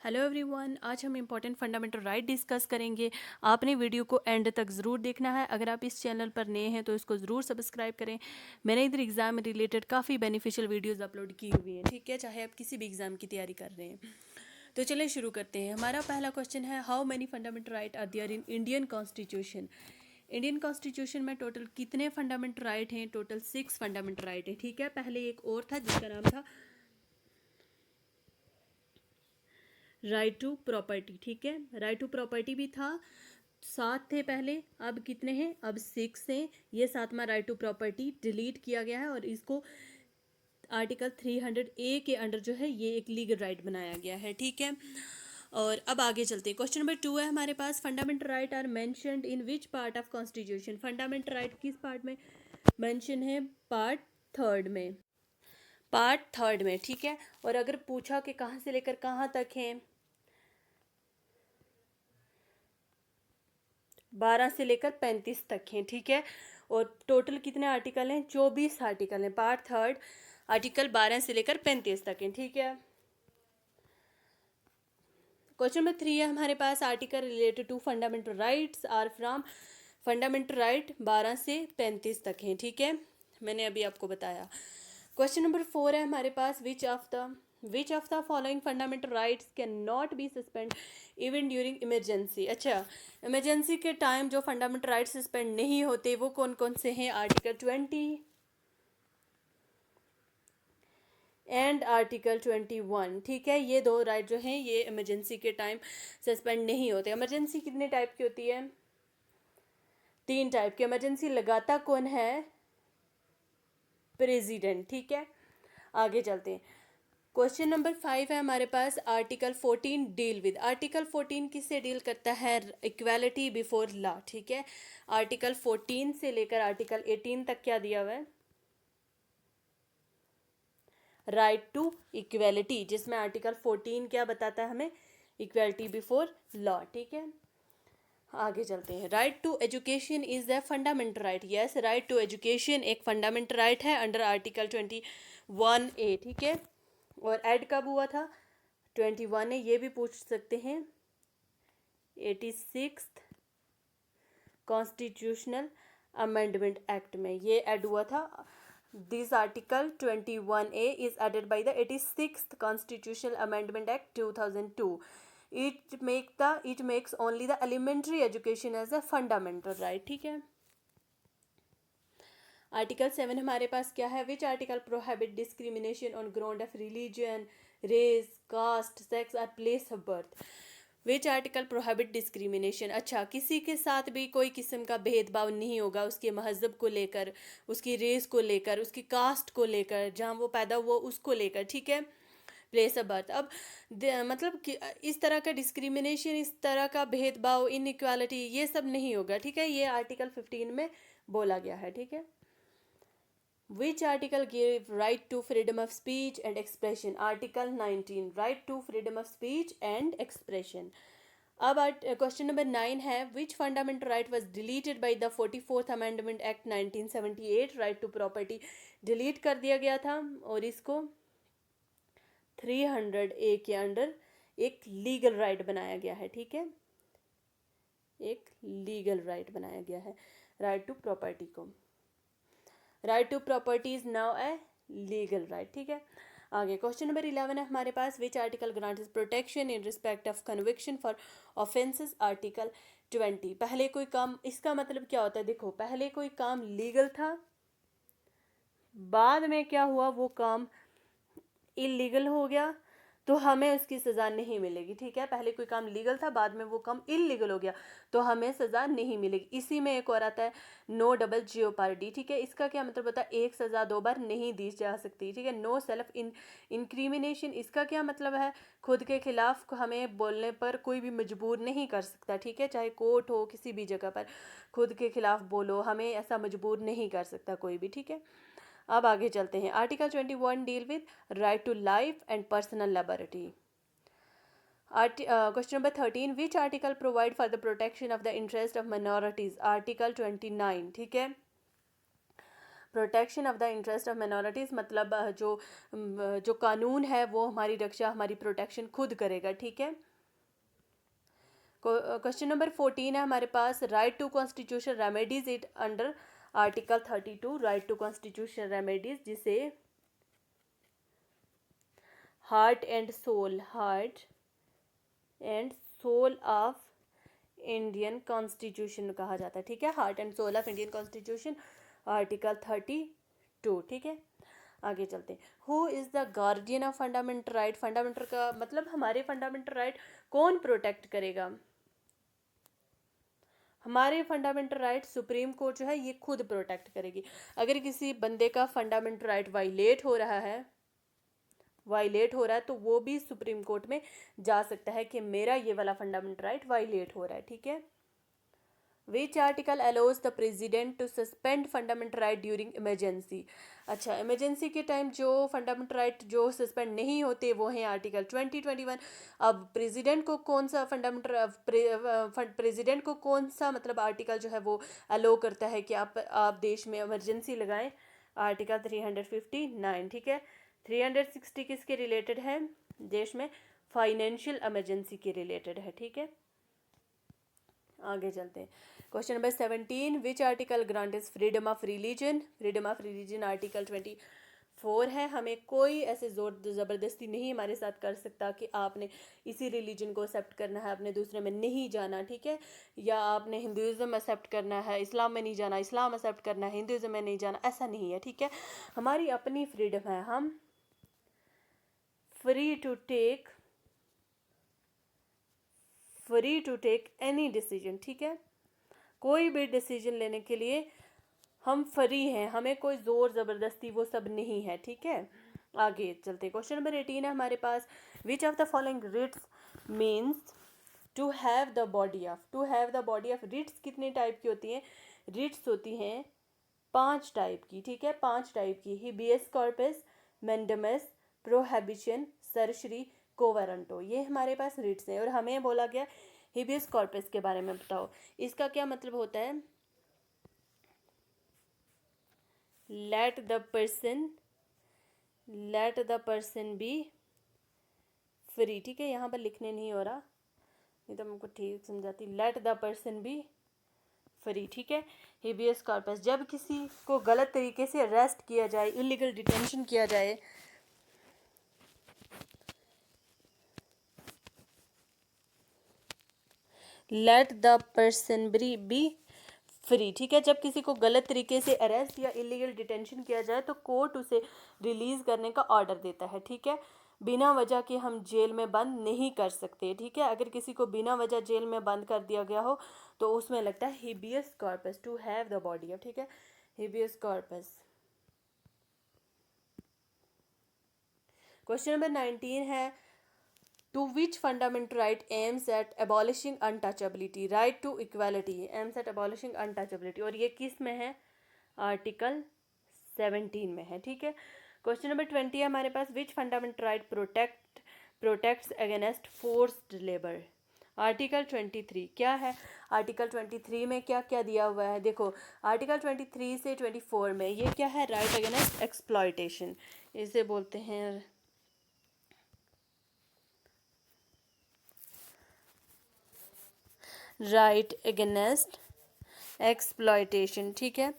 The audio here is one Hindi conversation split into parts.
हेलो एवरीवन, आज हम इम्पॉर्टेंट फंडामेंटल राइट डिस्कस करेंगे। आपने वीडियो को एंड तक ज़रूर देखना है। अगर आप इस चैनल पर नए हैं तो इसको ज़रूर सब्सक्राइब करें। मैंने इधर एग्जाम रिलेटेड काफ़ी बेनिफिशियल वीडियोस अपलोड की हुई हैं, ठीक है, चाहे आप किसी भी एग्जाम की तैयारी कर रहे हैं। तो चलिए शुरू करते हैं। हमारा पहला क्वेश्चन है, how many fundamental right are there in Indian constitution. Indian constitution में टोटल कितने फंडामेंटल राइट हैं? टोटल 6 फंडामेंटल राइट है, ठीक है। पहले एक और था जिसका नाम था राइट टू प्रॉपर्टी, ठीक है। राइट टू प्रॉपर्टी भी था, 7 थे पहले, अब कितने हैं? अब 6 हैं। ये 7वां राइट टू प्रॉपर्टी डिलीट किया गया है और इसको आर्टिकल 300A के अंडर जो है ये एक लीगल राइट बनाया गया है, ठीक है। और अब आगे चलते हैं। क्वेश्चन नंबर 2 है हमारे पास, fundamental right are mentioned in which part of constitution. Fundamental right किस पार्ट में मेंशन है? पार्ट थर्ड में, पार्ट थर्ड में, ठीक है। और अगर पूछा कि कहाँ से लेकर कहाँ तक है, 12 से लेकर 35 तक हैं, ठीक है। और टोटल कितने आर्टिकल हैं? 24 आर्टिकल हैं। पार्ट थर्ड आर्टिकल 12 से लेकर 35 तक हैं, ठीक है। क्वेश्चन नंबर 3 है हमारे पास, article related to fundamental rights are from. Fundamental right 12 से 35 तक हैं, ठीक है, मैंने अभी आपको बताया। क्वेश्चन नंबर 4 है हमारे पास, which of the following fundamental rights can not be suspend even during emergency. अच्छा, इमरजेंसी के टाइम जो फंडामेंटल राइट्स सस्पेंड नहीं होते वो कौन कौन से हैं? आर्टिकल 20 एंड आर्टिकल 21, ठीक है। ये दो राइट जो हैं ये इमरजेंसी के टाइम सस्पेंड नहीं होते। इमरजेंसी कितने टाइप की होती है? 3 टाइप की। इमरजेंसी लगाता कौन है? प्रेसिडेंट, ठीक है। आगे चलते हैं। क्वेश्चन नंबर 5 है हमारे पास, आर्टिकल 14 डील विद। आर्टिकल 14 किससे डील करता है? इक्वालिटी बिफोर लॉ, ठीक है। आर्टिकल 14 से लेकर आर्टिकल 18 तक क्या दिया हुआ है? राइट टू इक्वेलिटी, जिसमें आर्टिकल 14 क्या बताता है हमें? इक्वेलिटी बिफोर लॉ, ठीक है। आगे चलते हैं। Right to education is the fundamental right. Yes, right to education एक फंडामेंटल राइट है अंडर आर्टिकल 21A, ठीक है। और ऐड कब हुआ था? 21A। ये भी पूछ सकते हैं, 86 कॉन्स्टिट्यूशनल अमेंडमेंट एक्ट में ये ऐड हुआ था। This article 21A is added by the 86th constitutional amendment act 2002। It makes only the elementary education as a fundamental right, ठीक है। आर्टिकल 7 हमारे पास क्या है? Which article prohibit discrimination on ground of religion, race, caste, sex और place of birth. Which article prohibit discrimination. अच्छा, किसी के साथ भी कोई किस्म का भेदभाव नहीं होगा उसके महजब को लेकर, उसकी रेस को लेकर, उसकी कास्ट को लेकर, जहाँ वो पैदा हुआ उसको लेकर, ठीक है। Place of birth. अब मतलब कि इस तरह का डिस्क्रिमिनेशन, इस तरह का भेदभाव, इनइक्वालिटी, ये सब नहीं होगा, ठीक है। ये आर्टिकल 15 में बोला गया है, ठीक है। Which article gave right to freedom of speech and expression? Article 19, right to freedom of speech and expression. अब क्वेश्चन नंबर 9 है, which fundamental right was deleted by the 44th amendment act 1978। Right to property deleted कर दिया गया था और इसको 300A के अंडर एक लीगल राइट बनाया गया है, ठीक है। एक लीगल राइट बनाया गया है राइट टू प्रॉपर्टी को। Right to property is now a legal right, ठीक है। आगे क्वेश्चन नंबर 11 है हमारे पास, which article grants protection in respect of conviction for offences. Article 20। पहले कोई काम, इसका मतलब क्या होता है? देखो, पहले कोई काम लीगल था, बाद में क्या हुआ, वो काम इलीगल हो गया तो हमें उसकी सज़ा नहीं मिलेगी, ठीक है। पहले कोई काम लीगल था, बाद में वो काम इलीगल हो गया तो हमें सज़ा नहीं मिलेगी। इसी में एक और आता है, नो डबल जियोपार्डी, ठीक है। इसका क्या मतलब होता है? एक सज़ा 2 बार नहीं दी जा सकती, ठीक है। नो सेल्फ इंक्रिमिनेशन, इसका क्या मतलब है? खुद के खिलाफ हमें बोलने पर कोई भी मजबूर नहीं कर सकता, ठीक है। चाहे कोर्ट हो, किसी भी जगह पर खुद के खिलाफ बोलो, हमें ऐसा मजबूर नहीं कर सकता कोई भी, ठीक है। अब आगे चलते हैं। Article 21 deal with right to life and personal liberty. Question number 13, which article provide for the protection of the interest of minorities. Article 29, ठीक है। Protection of the interest of minorities मतलब जो कानून है वो हमारी रक्षा, हमारी प्रोटेक्शन खुद करेगा, ठीक है। क्वेश्चन नंबर 14 है हमारे पास, right to constitution remedies it under article 32, right to constitution remedies जिसे heart and soul of Indian constitution कहा जाता है, ठीक है, heart and soul of Indian constitution article 32, ठीक है। आगे चलते हैं। Who is the guardian of fundamental right, fundamental का मतलब हमारे फंडामेंटल राइट कौन प्रोटेक्ट करेगा? हमारे फंडामेंटल राइट सुप्रीम कोर्ट जो है ये खुद प्रोटेक्ट करेगी। अगर किसी बंदे का फंडामेंटल राइट वायलेट हो रहा है तो वो भी सुप्रीम कोर्ट में जा सकता है कि मेरा ये वाला फंडामेंटल राइट वायलेट हो रहा है, ठीक है। Which article allows the president to suspend fundamental right during emergency? अच्छा, इमरजेंसी के टाइम जो फंडामेंटल राइट जो सस्पेंड नहीं होते वो हैं आर्टिकल 2021। अब प्रेसिडेंट को कौन सा प्रेसिडेंट को कौन सा मतलब आर्टिकल जो है वो अलाउ करता है कि आप देश में इमरजेंसी लगाएं? आर्टिकल 359, ठीक है। 360 किसके रिलेटेड है? देश में फाइनेंशियल इमरजेंसी के रिलेटेड है, ठीक है। आगे चलते हैं। Question number 17, which article grants freedom of religion? Freedom of religion article 24 है। हमें कोई ऐसे जोर ज़बरदस्ती नहीं हमारे साथ कर सकता कि आपने इसी रिलीजन को एक्सेप्ट करना है, आपने दूसरे में नहीं जाना, ठीक है, या आपने हिंदुज़म एक्सेप्ट करना है, इस्लाम में नहीं जाना, इस्लाम एक्सेप्ट करना है, हिंदुज़म में नहीं जाना, ऐसा नहीं है, ठीक है। हमारी अपनी फ्रीडम है, हम free to take any decision, ठीक है। कोई भी डिसीजन लेने के लिए हम फ्री हैं, हमें कोई ज़ोर ज़बरदस्ती वो सब नहीं है, ठीक है। आगे चलते। क्वेश्चन नंबर 18 है हमारे पास, which of the following writs means to have the body of. Writs कितने टाइप की होती हैं? रिट्स होती हैं 5 टाइप की, ठीक है, 5 टाइप की। हिबियस कॉर्पस, मैंडेमस, प्रोहिबिशन, सरसरी, कोवारंटो, ये हमारे पास रिट्स हैं। और हमें बोला गया हिबियस कॉर्पस के बारे में बताओ, इसका क्या मतलब होता है? Let the person B free, ठीक है, यहाँ पर लिखने नहीं हो रहा, नहीं तो हमको ठीक समझाती। Let the person B free, ठीक है। हिबियस कॉर्पस, जब किसी को गलत तरीके से अरेस्ट किया जाए, इलीगल डिटेंशन किया जाए, let the person B free, ठीक है। जब किसी को गलत तरीके से अरेस्ट या इलीगल डिटेंशन किया जाए तो कोर्ट उसे रिलीज़ करने का ऑर्डर देता है, ठीक है। बिना वजह के हम जेल में बंद नहीं कर सकते, ठीक है। अगर किसी को बिना वजह जेल में बंद कर दिया गया हो तो उसमें लगता है habeas corpus, to have the body of, ठीक है, हिबियस कॉर्पस। क्वेश्चन नंबर 19 है, to which fundamental right aims at abolishing untouchability? Right to equality aims at abolishing untouchability, और ये किस में है? आर्टिकल 17 में है, ठीक है। क्वेश्चन नंबर 20 है हमारे पास, which fundamental right protects against forced labour? Article 23 क्या है? आर्टिकल 23 में क्या क्या दिया हुआ है? देखो, आर्टिकल 23 से 24 में ये क्या है? राइट अगेंस्ट एक्सप्लॉयटेशन, इसे बोलते हैं राइट अगेंस्ट एक्सप्लॉयटेशन, ठीक है।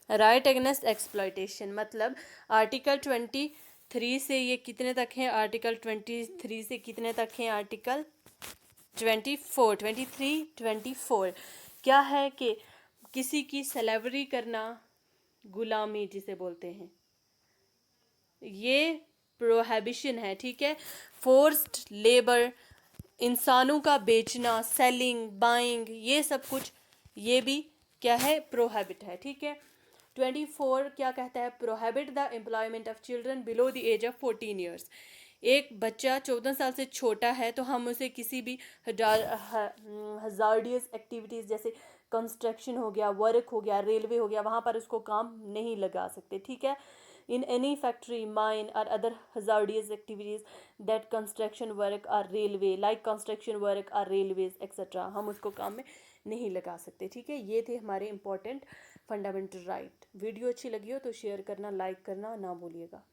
राइट अगेंस्ट एक्सप्लॉयटेशन मतलब आर्टिकल 23 से ये कितने तक हैं? आर्टिकल 23 से कितने तक हैं? आर्टिकल 24 क्या है कि किसी की सलेवरी करना, गुलामी जिसे बोलते हैं, ये प्रोहिबिशन है, ठीक है। फोर्स्ड लेबर, इंसानों का बेचना, सेलिंग, बाइंग, ये सब कुछ ये भी क्या है? प्रोहिबिट है, ठीक है। 24 क्या कहता है? Prohibit the employment of children below the age of 14 years. एक बच्चा 14 साल से छोटा है तो हम उसे किसी भी हजार्डियस एक्टिविटीज़ जैसे कंस्ट्रक्शन हो गया, वर्क हो गया, रेलवे हो गया, वहाँ पर उसको काम नहीं लगा सकते, ठीक है। in any factory, mine or other hazardous activities that construction work or railway like construction work or railways etc. हम उसको काम में नहीं लगा सकते। ठीक है, ये थे हमारे इंपॉर्टेंट फंडामेंटल राइट। वीडियो अच्छी लगी हो तो शेयर करना, लाइक करना ना भूलिएगा।